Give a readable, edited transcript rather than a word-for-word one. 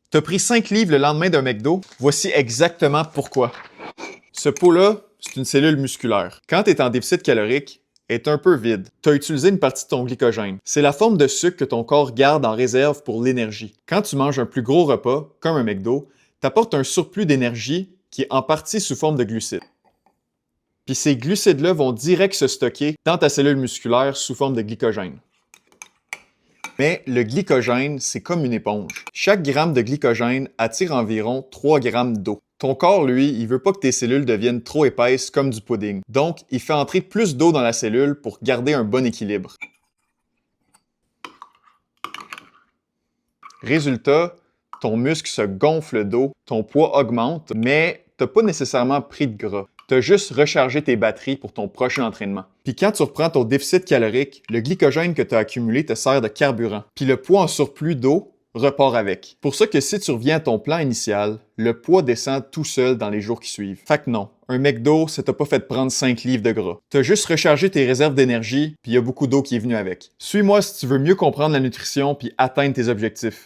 T'as pris 5 livres le lendemain d'un McDo? Voici exactement pourquoi. Ce pot-là, c'est une cellule musculaire. Quand tu es en déficit calorique, elle est un peu vide. Tu as utilisé une partie de ton glycogène. C'est la forme de sucre que ton corps garde en réserve pour l'énergie. Quand tu manges un plus gros repas, comme un McDo, tu apportes un surplus d'énergie qui est en partie sous forme de glucides. Puis ces glucides-là vont direct se stocker dans ta cellule musculaire sous forme de glycogène. Mais le glycogène, c'est comme une éponge. Chaque gramme de glycogène attire environ 3 grammes d'eau. Ton corps, lui, il veut pas que tes cellules deviennent trop épaisses comme du pudding. Donc, il fait entrer plus d'eau dans la cellule pour garder un bon équilibre. Résultat, ton muscle se gonfle d'eau, ton poids augmente, mais t'as pas nécessairement pris de gras. T'as juste rechargé tes batteries pour ton prochain entraînement. Puis quand tu reprends ton déficit calorique, le glycogène que tu as accumulé te sert de carburant. Puis le poids en surplus d'eau repart avec. Pour ça que si tu reviens à ton plan initial, le poids descend tout seul dans les jours qui suivent. Fait que non, un McDo, ça t'a pas fait prendre 5 livres de gras. T'as juste rechargé tes réserves d'énergie, puis il y a beaucoup d'eau qui est venue avec. Suis-moi si tu veux mieux comprendre la nutrition puis atteindre tes objectifs.